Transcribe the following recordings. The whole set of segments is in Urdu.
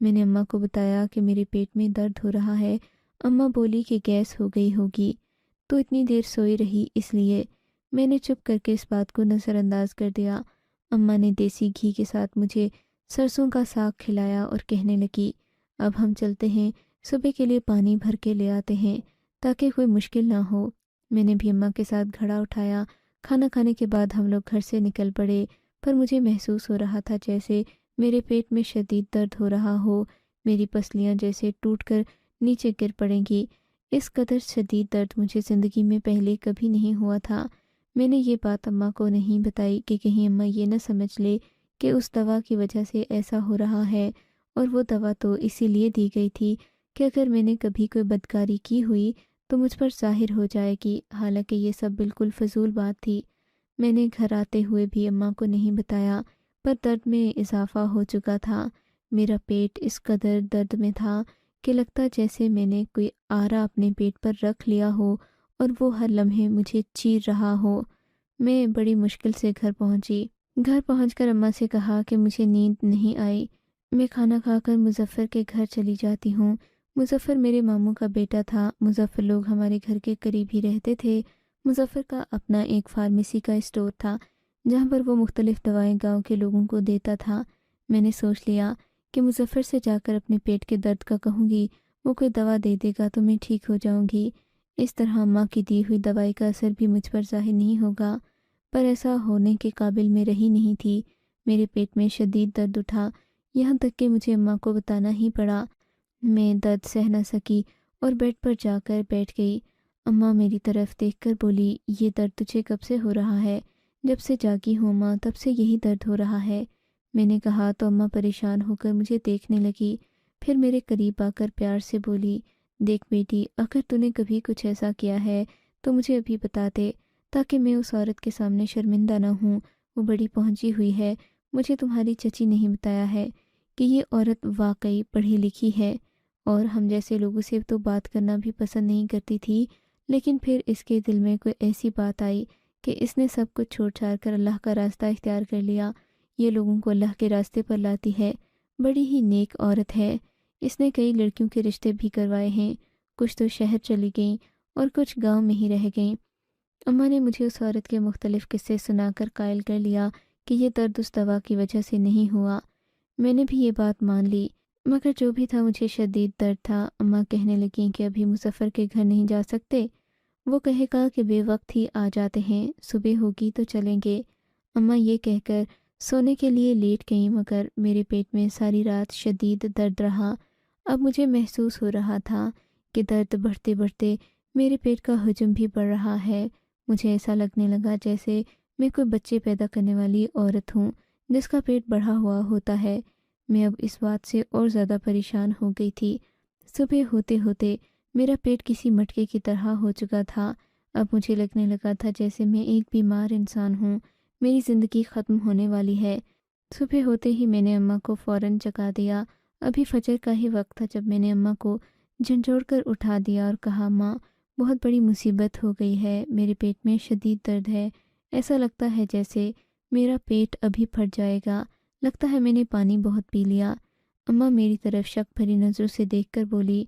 میں نے اماں کو بتایا کہ میرے پیٹ میں درد ہو رہا ہے۔ اماں بولی کہ گیس ہو گئی ہوگی، تو اتنی دیر سوئی رہی اس لیے۔ میں نے چپ کر کے اس بات کو نظر انداز کر دیا۔ اماں نے دیسی گھی کے ساتھ مجھے سرسوں کا ساگ کھلایا اور کہنے لگی، اب ہم چلتے ہیں، صبح کے لیے پانی بھر کے لے آتے ہیں تاکہ کوئی مشکل نہ ہو۔ میں نے بھی اماں کے ساتھ گھڑا اٹھایا۔ کھانا کھانے کے بعد ہم لوگ گھر سے نکل پڑے، پر مجھے محسوس ہو رہا تھا جیسے میرے پیٹ میں شدید درد ہو رہا ہو، میری پسلیاں جیسے ٹوٹ کر نیچے گر پڑیں گی۔ اس قدر شدید درد مجھے زندگی میں پہلے کبھی نہیں ہوا تھا۔ میں نے یہ بات اماں کو نہیں بتائی کہ کہیں اماں یہ نہ سمجھ لے کہ اس دوا کی وجہ سے ایسا ہو رہا ہے، اور وہ دوا تو اسی لیے دی گئی تھی کہ اگر میں نے کبھی کوئی بدکاری کی ہوئی تو مجھ پر ظاہر ہو جائے گی، حالانکہ یہ سب بالکل فضول بات تھی۔ میں نے گھر آتے ہوئے بھی اماں کو نہیں بتایا، پر درد میں اضافہ ہو چکا تھا۔ میرا پیٹ اس قدر درد میں تھا کہ لگتا جیسے میں نے کوئی آرا اپنے پیٹ پر رکھ لیا ہو اور وہ ہر لمحے مجھے چیر رہا ہو۔ میں بڑی مشکل سے گھر پہنچی۔ گھر پہنچ کر اماں سے کہا کہ مجھے نیند نہیں آئی، میں کھانا کھا کر مظفر کے گھر چلی جاتی ہوں۔ مظفر میرے ماموں کا بیٹا تھا۔ مظفر لوگ ہمارے گھر کے قریب ہی رہتے تھے۔ مظفر کا اپنا ایک فارمیسی کا اسٹور تھا جہاں پر وہ مختلف دوائیں گاؤں کے لوگوں کو دیتا تھا۔ میں نے سوچ لیا کہ مظفر سے جا کر اپنے پیٹ کے درد کا کہوں گی، وہ کوئی دوا دے دے گا تو میں ٹھیک ہو جاؤں گی۔ اس طرح اماں کی دی ہوئی دوائی کا اثر بھی مجھ پر ظاہر نہیں ہوگا، پر ایسا ہونے کے قابل میں رہی نہیں تھی۔ میرے پیٹ میں شدید درد اٹھا، یہاں تک کہ مجھے اماں کو بتانا ہی پڑا۔ میں درد سہ نہ سکی اور بیڈ پر جا کر بیٹھ گئی۔ اماں میری طرف دیکھ کر بولی، یہ درد تجھے کب سے ہو رہا ہے؟ جب سے جاگی ہوں اماں، تب سے یہی درد ہو رہا ہے۔ میں نے کہا تو اماں پریشان ہو کر مجھے دیکھنے لگی، پھر میرے قریب آ کر پیار سے بولی، دیکھ بیٹی، اگر تو نے کبھی کچھ ایسا کیا ہے تو مجھے ابھی بتا دے تاکہ میں اس عورت کے سامنے شرمندہ نہ ہوں۔ وہ بڑی پہنچی ہوئی ہے، مجھے تمہاری چچی نہیں بتایا ہے کہ یہ عورت واقعی پڑھی لکھی ہے، اور ہم جیسے لوگوں سے تو بات کرنا بھی پسند نہیں کرتی تھی، لیکن پھر اس کے دل میں کوئی ایسی بات آئی کہ اس نے سب کچھ چھوڑ چھاڑ کر اللہ کا راستہ اختیار کر لیا۔ یہ لوگوں کو اللہ کے راستے پر لاتی ہے، بڑی ہی نیک عورت ہے۔ اس نے کئی لڑکیوں کے رشتے بھی کروائے ہیں، کچھ تو شہر چلی گئیں اور کچھ گاؤں میں ہی رہ گئیں۔ اماں نے مجھے اس عورت کے مختلف قصے سنا کر قائل کر لیا کہ یہ درد اس دوا کی وجہ سے نہیں ہوا۔ میں نے بھی یہ بات مان لی، مگر جو بھی تھا مجھے شدید درد تھا۔ اماں کہنے لگیں کہ ابھی مظفر کے گھر نہیں جا سکتے، وہ کہے گا کہ بے وقت ہی آ جاتے ہیں، صبح ہوگی تو چلیں گے۔ اماں یہ کہہ کر سونے کے لیے لیٹ گئیں، مگر میرے پیٹ میں ساری رات شدید درد رہا۔ اب مجھے محسوس ہو رہا تھا کہ درد بڑھتے بڑھتے میرے پیٹ کا حجم بھی بڑھ رہا ہے۔ مجھے ایسا لگنے لگا جیسے میں کوئی بچے پیدا کرنے والی عورت ہوں جس کا پیٹ بڑھا ہوا ہوتا ہے۔ میں اب اس بات سے اور زیادہ پریشان ہو گئی تھی۔ صبح ہوتے ہوتے میرا پیٹ کسی مٹکے کی طرح ہو چکا تھا۔ اب مجھے لگنے لگا تھا جیسے میں ایک بیمار انسان ہوں، میری زندگی ختم ہونے والی ہے۔ صبح ہوتے ہی میں نے اماں کو فوراً جگا دیا۔ ابھی فجر کا ہی وقت تھا جب میں نے اماں کو جھنجھوڑ کر اٹھا دیا اور کہا، ماں بہت بڑی مصیبت ہو گئی ہے، میرے پیٹ میں شدید درد ہے، ایسا لگتا ہے جیسے میرا پیٹ ابھی پھٹ جائے گا، لگتا ہے میں نے پانی بہت پی لیا۔ اماں میری طرف شک بھری نظروں سے دیکھ کر بولی،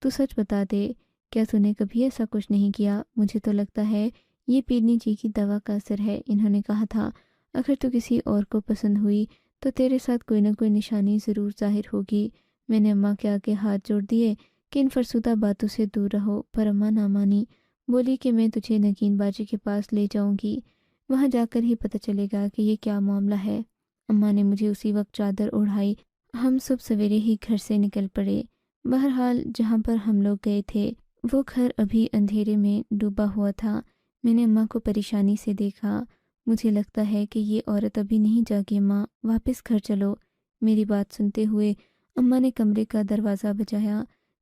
تو سچ بتا دے، کیا تو نے کبھی ایسا کچھ نہیں کیا؟ مجھے تو لگتا ہے یہ پیرنی جی کی دوا کا اثر ہے، انہوں نے کہا تھا اگر تو کسی اور کو پسند ہوئی تو تیرے ساتھ کوئی نہ کوئی نشانی ضرور ظاہر ہوگی۔ میں نے اماں کے آگے ہاتھ جوڑ دیے کہ ان فرسودہ باتوں سے دور رہو، پر اماں نہ مانی، بولی کہ میں تجھے نگین باجی کے پاس لے جاؤں گی، وہاں جا کر ہی پتہ چلے گا کہ یہ کیا معاملہ ہے۔ اماں نے مجھے اسی وقت چادر اوڑھائی۔ ہم صبح سویرے ہی گھر سے نکل پڑے۔ بہرحال جہاں پر ہم لوگ گئے تھے وہ گھر ابھی اندھیرے میں ڈوبا ہوا تھا۔ میں نے اماں کو پریشانی سے دیکھا۔ مجھے لگتا ہے کہ یہ عورت ابھی نہیں جاگی، ماں واپس گھر چلو۔ میری بات سنتے ہوئے اماں نے کمرے کا دروازہ بجایا،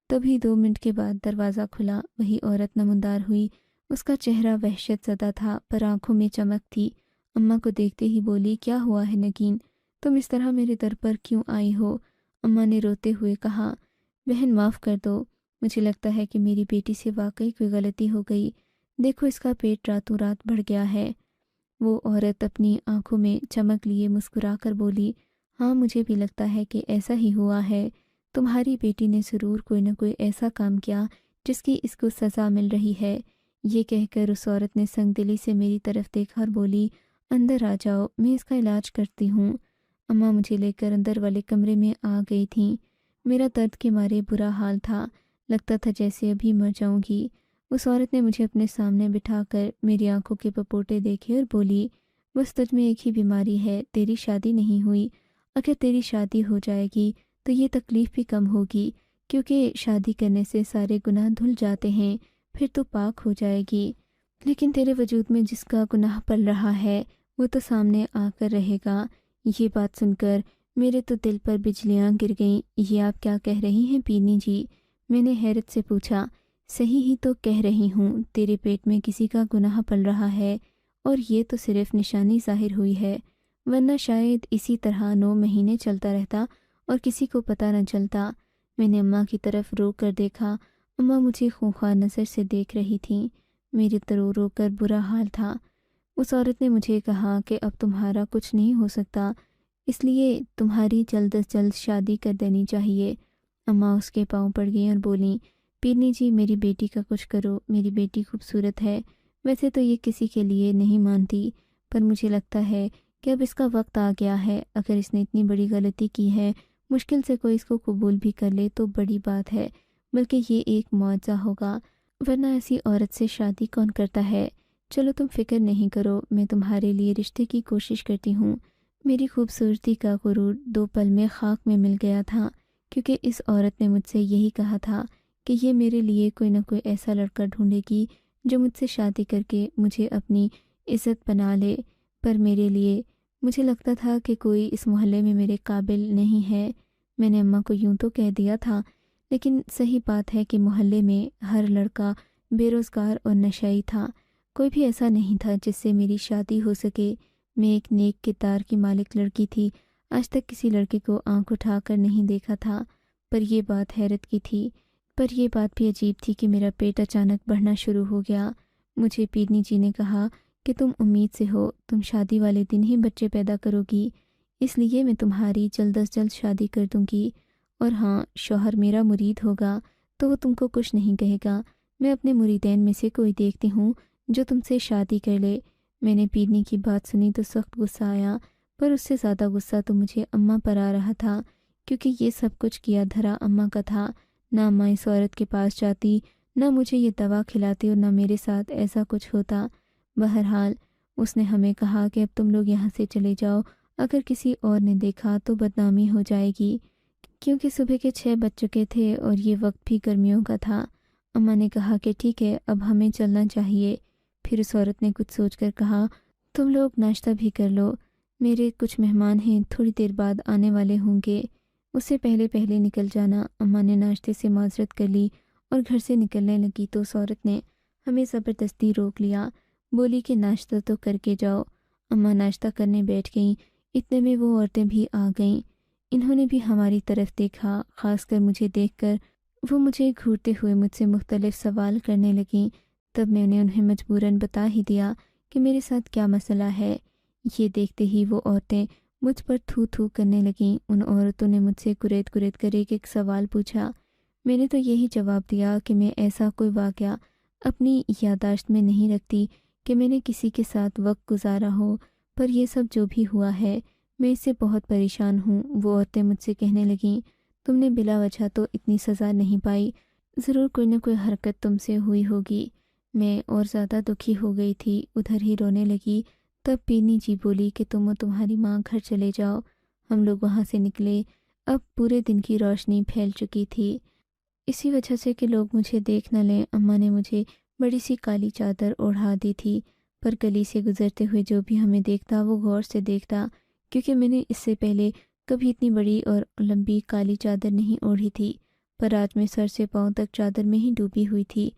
تبھی 2 منٹ کے بعد دروازہ کھلا۔ وہی عورت نمودار ہوئی، اس کا چہرہ وحشت زدہ تھا پر آنکھوں میں چمک تھی۔ اماں کو دیکھتے ہی بولی، کیا ہوا ہے نگین، تم اس طرح میرے در پر کیوں آئی ہو؟ اماں نے روتے ہوئے کہا، بہن معاف کر دو، مجھے لگتا ہے کہ میری بیٹی سے واقعی کوئی غلطی ہو گئی، دیکھو اس کا پیٹ راتوں رات بڑھ گیا ہے۔ وہ عورت اپنی آنکھوں میں چمک لیے مسکرا کر بولی، ہاں مجھے بھی لگتا ہے کہ ایسا ہی ہوا ہے، تمہاری بیٹی نے ضرور کوئی نہ کوئی ایسا کام کیا جس کی اس کو سزا مل رہی ہے۔ یہ کہہ کر اس عورت نے سنگ دلی سے میری طرف دیکھا اور بولی، اندر آ جاؤ، میں اس کا علاج کرتی ہوں۔ اماں مجھے لے کر اندر والے کمرے میں آ گئی تھیں۔ میرا درد کے مارے برا حال تھا، لگتا تھا جیسے ابھی مر جاؤں گی۔ اس عورت نے مجھے اپنے سامنے بٹھا کر میری آنکھوں کے پپوٹے دیکھے اور بولی، بس تجھ میں ایک ہی بیماری ہے، تیری شادی نہیں ہوئی۔ اگر تیری شادی ہو جائے گی تو یہ تکلیف بھی کم ہوگی، کیونکہ شادی کرنے سے سارے گناہ دھل جاتے ہیں، پھر تو پاک ہو جائے گی۔ لیکن تیرے وجود میں جس کا گناہ پل رہا ہے وہ تو سامنے آ کر رہے گا۔ یہ بات سن کر میرے تو دل پر بجلیاں گر گئیں۔ یہ آپ کیا کہہ رہی ہیں پیرنی جی؟ میں نے حیرت سے پوچھا۔ صحیح ہی تو کہہ رہی ہوں، تیرے پیٹ میں کسی کا گناہ پل رہا ہے، اور یہ تو صرف نشانی ظاہر ہوئی ہے، ورنہ شاید اسی طرح 9 مہینے چلتا رہتا اور کسی کو پتہ نہ چلتا۔ میں نے اماں کی طرف رو کر دیکھا۔ اماں مجھے خونخوار نظر سے دیکھ رہی تھیں۔ میرے تو رو رو کر برا حال تھا۔ اس عورت نے مجھے کہا کہ اب تمہارا کچھ نہیں ہو سکتا، اس لیے تمہاری جلد از جلد شادی کر دینی چاہیے۔ اماں اس کے پاؤں پڑ گئیں اور بولیں، پیرنی جی میری بیٹی کا کچھ کرو، میری بیٹی خوبصورت ہے، ویسے تو یہ کسی کے لیے نہیں مانتی، پر مجھے لگتا ہے کہ اب اس کا وقت آ گیا ہے۔ اگر اس نے اتنی بڑی غلطی کی ہے، مشکل سے کوئی اس کو قبول بھی کر لے تو بڑی بات ہے، بلکہ یہ ایک معجزہ ہوگا، ورنہ ایسی عورت سے شادی کون کرتا ہے؟ چلو تم فکر نہیں کرو، میں تمہارے لیے رشتے کی کوشش کرتی ہوں۔ میری خوبصورتی کا غرور 2 پل میں خاک میں مل گیا تھا، کیونکہ اس عورت نے مجھ سے یہی کہا تھا کہ یہ میرے لیے کوئی نہ کوئی ایسا لڑکا ڈھونڈے گی جو مجھ سے شادی کر کے مجھے اپنی عزت بنا لے، پر میرے لیے مجھے لگتا تھا کہ کوئی اس محلے میں میرے قابل نہیں ہے۔ میں نے اماں کو یوں تو کہہ دیا تھا، لیکن صحیح بات ہے کہ محلے میں ہر لڑکا بے روزگار اور نشئی تھا، کوئی بھی ایسا نہیں تھا جس سے میری شادی ہو سکے۔ میں ایک نیک کردار کی مالک لڑکی تھی، آج تک کسی لڑکے کو آنکھ اٹھا کر نہیں دیکھا تھا، پر یہ بات حیرت کی تھی۔ پر یہ بات بھی عجیب تھی کہ میرا پیٹ اچانک بڑھنا شروع ہو گیا۔ مجھے پیرنی جی نے کہا کہ تم امید سے ہو، تم شادی والے دن ہی بچے پیدا کرو گی، اس لیے میں تمہاری جلد از جلد شادی کر دوں گی، اور ہاں، شوہر میرا مرید ہوگا تو وہ تم کو کچھ نہیں کہے گا۔ میں اپنے مریدین میں سے کوئی دیکھتی ہوں جو تم سے شادی کر لے۔ میں نے پیرنی کی بات سنی تو سخت غصہ آیا، پر اس سے زیادہ غصہ تو مجھے اماں پر آ رہا تھا، کیونکہ یہ سب کچھ کیا دھرا اماں کا تھا۔ نہ اماں اس عورت کے پاس جاتی، نہ مجھے یہ دوا کھلاتی، اور نہ میرے ساتھ ایسا کچھ ہوتا۔ بہرحال اس نے ہمیں کہا کہ اب تم لوگ یہاں سے چلے جاؤ، اگر کسی اور نے دیکھا تو بدنامی ہو جائے گی، کیونکہ صبح کے 6 بج چکے تھے اور یہ وقت بھی گرمیوں کا تھا۔ اماں نے کہا کہ ٹھیک ہے، اب ہمیں چلنا چاہیے۔ پھر اس عورت نے کچھ سوچ کر کہا، تم لوگ ناشتہ بھی کر لو، میرے کچھ مہمان ہیں، تھوڑی دیر بعد آنے والے ہوں گے، اس سے پہلے پہلے نکل جانا۔ اماں نے ناشتے سے معذرت کر لی اور گھر سے نکلنے لگی تو اس عورت نے ہمیں زبردستی روک لیا، بولی کہ ناشتہ تو کر کے جاؤ۔ اماں ناشتہ کرنے بیٹھ گئیں، اتنے میں وہ عورتیں بھی آ گئیں۔ انہوں نے بھی ہماری طرف دیکھا، خاص کر مجھے دیکھ کر وہ مجھے گھورتے ہوئے مجھ سے مختلف سوال کرنے لگیں۔ تب میں نے انہیں مجبوراً بتا ہی دیا کہ میرے ساتھ کیا مسئلہ ہے۔ یہ دیکھتے ہی وہ عورتیں مجھ پر تھو تھو کرنے لگیں۔ ان عورتوں نے مجھ سے کریت کریت کر ایک سوال پوچھا۔ میں نے تو یہی جواب دیا کہ میں ایسا کوئی واقعہ اپنی یادداشت میں نہیں رکھتی کہ میں نے کسی کے ساتھ وقت گزارا ہو، پر یہ سب جو بھی ہوا ہے میں اس سے بہت پریشان ہوں۔ وہ عورتیں مجھ سے کہنے لگیں، تم نے بلا وجہ تو اتنی سزا نہیں پائی، ضرور کوئی نہ کوئی حرکت تم سے ہوئی ہوگی۔ میں اور زیادہ دکھی ہو گئی تھی، ادھر ہی رونے لگی۔ تب پیرنی جی بولی کہ تم اور تمہاری ماں گھر چلے جاؤ۔ ہم لوگ وہاں سے نکلے۔ اب پورے دن کی روشنی پھیل چکی تھی۔ اسی وجہ سے کہ لوگ مجھے دیکھ نہ لیں، اماں نے مجھے بڑی سی کالی چادر اوڑھا دی تھی، پر گلی سے گزرتے ہوئے جو بھی ہمیں دیکھتا وہ غور سے دیکھتا، کیونکہ میں نے اس سے پہلے کبھی اتنی بڑی اور لمبی کالی چادر نہیں اوڑھی تھی، پر آج میں سر سے پاؤں تک چادر میں ہی ڈوبی ہوئی تھی۔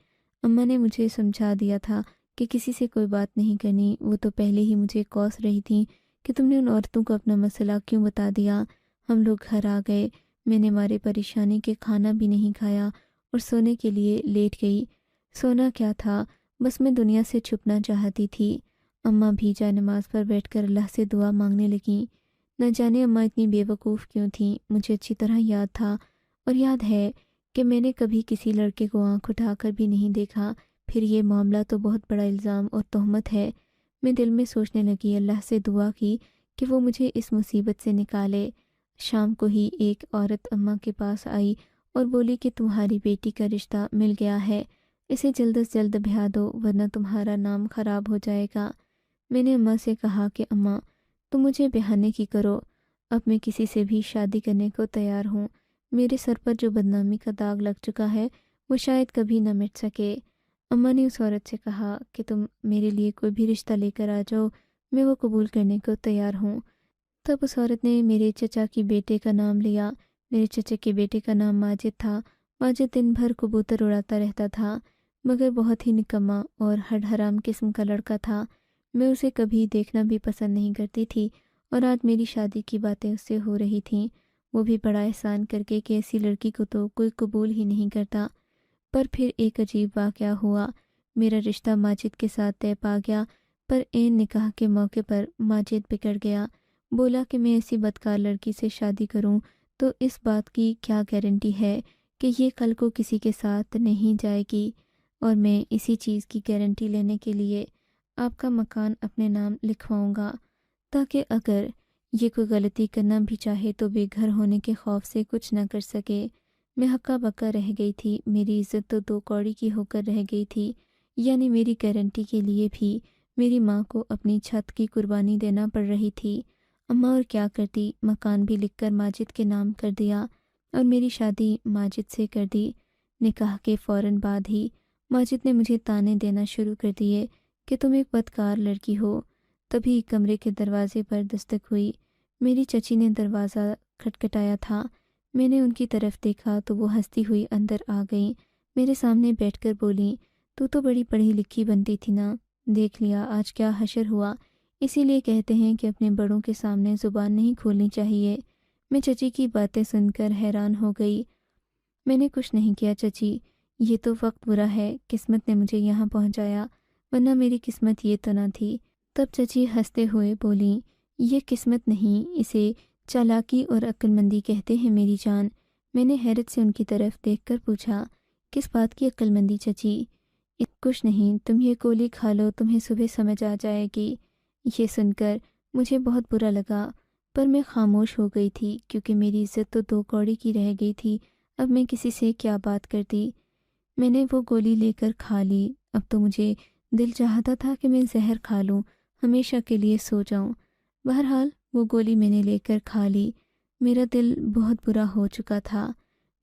اماں نے مجھے سمجھا دیا تھا کہ کسی سے کوئی بات نہیں کرنی۔ وہ تو پہلے ہی مجھے کوس رہی تھیں کہ تم نے ان عورتوں کو اپنا مسئلہ کیوں بتا دیا۔ ہم لوگ گھر آ گئے۔ میں نے مارے پریشانی کے کھانا بھی نہیں کھایا اور سونے کے لیے لیٹ گئی۔ سونا کیا تھا، بس میں دنیا سے چھپنا چاہتی تھی۔ اماں بھی جائے نماز پر بیٹھ کر اللہ سے دعا مانگنے لگیں۔ نہ جانے اماں اتنی بے وقوف کیوں تھیں، مجھے اچھی طرح یاد تھا، اور یاد ہے کہ میں نے کبھی کسی لڑکے کو آنکھ اٹھا کر بھی نہیں دیکھا، پھر یہ معاملہ تو بہت بڑا الزام اور تہمت ہے۔ میں دل میں سوچنے لگی، اللہ سے دعا کی کہ وہ مجھے اس مصیبت سے نکالے۔ شام کو ہی ایک عورت اماں کے پاس آئی اور بولی کہ تمہاری بیٹی کا رشتہ مل گیا ہے، اسے جلد از جلد بھیجا دو ورنہ تمہارا نام خراب ہو جائے گا۔ میں نے اماں سے کہا کہ اماں تم مجھے بہانے کی کرو، اب میں کسی سے بھی شادی کرنے کو تیار ہوں۔ میرے سر پر جو بدنامی کا داغ لگ چکا ہے وہ شاید کبھی نہ مٹ سکے۔ اماں نے اس عورت سے کہا کہ تم میرے لیے کوئی بھی رشتہ لے کر آ جاؤ، میں وہ قبول کرنے کو تیار ہوں۔ تب اس عورت نے میرے چچا کی بیٹے کا نام لیا۔ میرے چچا کے بیٹے کا نام ماجد تھا۔ ماجد دن بھر کبوتر اڑاتا رہتا تھا، مگر بہت ہی نکما اور ہڈ حرام قسم کا لڑکا تھا۔ میں اسے کبھی دیکھنا بھی پسند نہیں کرتی تھی، اور آج میری شادی کی باتیں اس سے ہو رہی تھیں، وہ بھی بڑا احسان کر کے کہ ایسی لڑکی کو تو کوئی قبول ہی نہیں کرتا۔ پر پھر ایک عجیب واقعہ ہوا، میرا رشتہ ماجد کے ساتھ طے پا گیا، پر عین نکاح کے موقع پر ماجد بگڑ گیا۔ بولا کہ میں ایسی بدکار لڑکی سے شادی کروں تو اس بات کی کیا گارنٹی ہے کہ یہ کل کو کسی کے ساتھ نہیں جائے گی، اور میں اسی چیز کی گارنٹی لینے کے لیے آپ کا مکان اپنے نام لکھواؤں گا، تاکہ اگر یہ کوئی غلطی کرنا بھی چاہے تو بے گھر ہونے کے خوف سے کچھ نہ کر سکے۔ میں ہکا بکا رہ گئی تھی، میری عزت تو دو کوڑی کی ہو کر رہ گئی تھی، یعنی میری گارنٹی کے لیے بھی میری ماں کو اپنی چھت کی قربانی دینا پڑ رہی تھی۔ اماں اور کیا کرتی، مکان بھی لکھ کر ماجد کے نام کر دیا اور میری شادی ماجد سے کر دی۔ نکاح کے فوراً بعد ہی ماجد نے مجھے تانے دینا شروع کر دیے کہ تم ایک بدکار لڑکی ہو۔ تبھی کمرے کے دروازے پر دستک ہوئی۔ میری چچی نے دروازہ کھٹکھٹایا تھا۔ میں نے ان کی طرف دیکھا تو وہ ہنستی ہوئی اندر آ گئیں، میرے سامنے بیٹھ کر بولیں، تو بڑی پڑھی لکھی بنتی تھی نا، دیکھ لیا آج کیا حشر ہوا، اسی لیے کہتے ہیں کہ اپنے بڑوں کے سامنے زبان نہیں کھولنی چاہیے۔ میں چچی کی باتیں سن کر حیران ہو گئی۔ میں نے کچھ نہیں کیا چچی، یہ تو وقت برا ہے، قسمت نے مجھے یہاں پہنچایا، ورنہ میری قسمت یہ تو نہ تھی۔ تب چچی ہنستے ہوئے بولیں، یہ قسمت نہیں، اسے چالاکی اور عقل مندی کہتے ہیں میری جان۔ میں نے حیرت سے ان کی طرف دیکھ کر پوچھا، کس بات کی عقل مندی چچی؟ کچھ نہیں، تم یہ گولی کھا لو، تمہیں صبح سمجھ آ جائے گی۔ یہ سن کر مجھے بہت برا لگا، پر میں خاموش ہو گئی تھی کیونکہ میری عزت تو دو کوڑی کی رہ گئی تھی، اب میں کسی سے کیا بات کرتی۔ میں نے وہ گولی لے کر کھا لی۔ اب تو مجھے دل چاہتا تھا کہ میں زہر کھا لوں، ہمیشہ کے لیے سو جاؤں۔ بہرحال وہ گولی میں نے لے کر کھا لی۔ میرا دل بہت برا ہو چکا تھا۔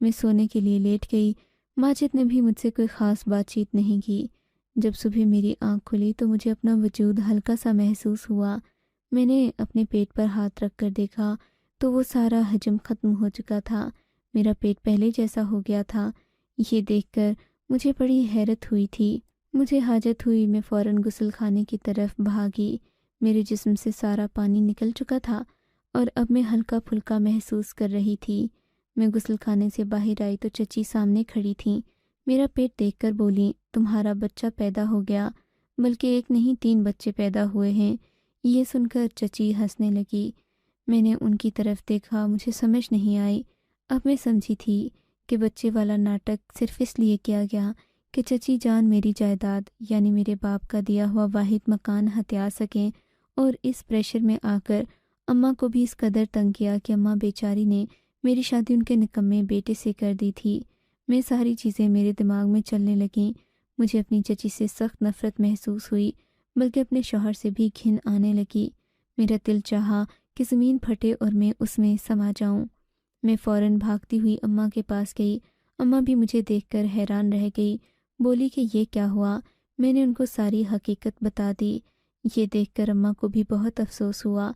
میں سونے کے لیے لیٹ گئی۔ ماجد نے بھی مجھ سے کوئی خاص بات چیت نہیں کی۔ جب صبح میری آنکھ کھلی تو مجھے اپنا وجود ہلکا سا محسوس ہوا۔ میں نے اپنے پیٹ پر ہاتھ رکھ کر دیکھا تو وہ سارا حجم ختم ہو چکا تھا، میرا پیٹ پہلے جیسا ہو گیا تھا۔ یہ دیکھ کر مجھے بڑی حیرت ہوئی تھی۔ مجھے حاجت ہوئی، میں فوراً غسل خانے کی طرف بھاگی۔ میرے جسم سے سارا پانی نکل چکا تھا اور اب میں ہلکا پھلکا محسوس کر رہی تھی۔ میں غسل خانے سے باہر آئی تو چچی سامنے کھڑی تھیں۔ میرا پیٹ دیکھ کر بولیں، تمہارا بچہ پیدا ہو گیا، بلکہ ایک نہیں 3 بچے پیدا ہوئے ہیں۔ یہ سن کر چچی ہنسنے لگی۔ میں نے ان کی طرف دیکھا، مجھے سمجھ نہیں آئی۔ اب میں سمجھی تھی کہ بچے والا ناٹک صرف اس لیے کیا گیا کہ چچی جان میری جائیداد یعنی میرے باپ کا دیا ہوا واحد مکان ہتھیا سکیں، اور اس پریشر میں آ کر اماں کو بھی اس قدر تنگ کیا کہ اماں بیچاری نے میری شادی ان کے نکمے بیٹے سے کر دی تھی۔ میں ساری چیزیں میرے دماغ میں چلنے لگیں۔ مجھے اپنی چچی سے سخت نفرت محسوس ہوئی، بلکہ اپنے شوہر سے بھی گھن آنے لگی۔ میرا دل چاہا کہ زمین پھٹے اور میں اس میں سما جاؤں۔ میں فوراً بھاگتی ہوئی اماں کے پاس گئی۔ اماں بھی مجھے دیکھ کر حیران رہ گئی، بولی کہ یہ کیا ہوا؟ میں نے ان کو ساری حقیقت بتا دی۔ یہ دیکھ کر اماں کو بھی بہت افسوس ہوا۔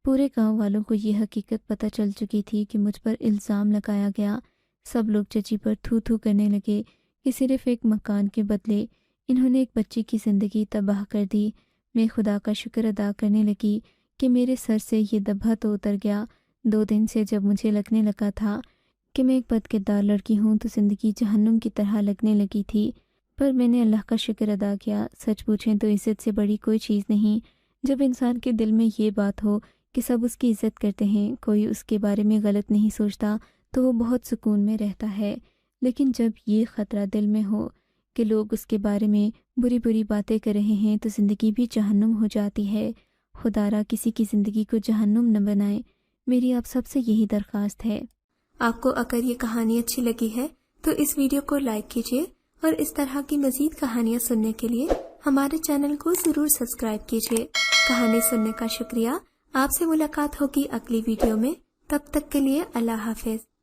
پورے گاؤں والوں کو یہ حقیقت پتہ چل چکی تھی کہ مجھ پر الزام لگایا گیا۔ سب لوگ چچی پر تھو تھو کرنے لگے کہ صرف ایک مکان کے بدلے انہوں نے ایک بچی کی زندگی تباہ کر دی۔ میں خدا کا شکر ادا کرنے لگی کہ میرے سر سے یہ دبا تو اتر گیا۔ 2 دن سے جب مجھے لگنے لگا تھا کہ میں ایک بد کردار لڑکی ہوں تو زندگی جہنم کی طرح لگنے لگی تھی، پر میں نے اللہ کا شکر ادا کیا۔ سچ پوچھیں تو عزت سے بڑی کوئی چیز نہیں۔ جب انسان کے دل میں یہ بات ہو کہ سب اس کی عزت کرتے ہیں، کوئی اس کے بارے میں غلط نہیں سوچتا، تو وہ بہت سکون میں رہتا ہے، لیکن جب یہ خطرہ دل میں ہو کہ لوگ اس کے بارے میں بری بری باتیں کر رہے ہیں تو زندگی بھی جہنم ہو جاتی ہے۔ خدا را کسی کی زندگی کو جہنم نہ بنائے، میری آپ سب سے یہی درخواست ہے۔ آپ کو اگر یہ کہانی اچھی لگی ہے تو اس ویڈیو کو لائک کیجیے اور اس طرح کی مزید کہانیاں سننے کے لیے ہمارے چینل کو ضرور سبسکرائب کیجیے۔ کہانی سننے کا شکریہ۔ آپ سے ملاقات ہوگی اگلی ویڈیو میں، تب تک کے لیے اللہ حافظ۔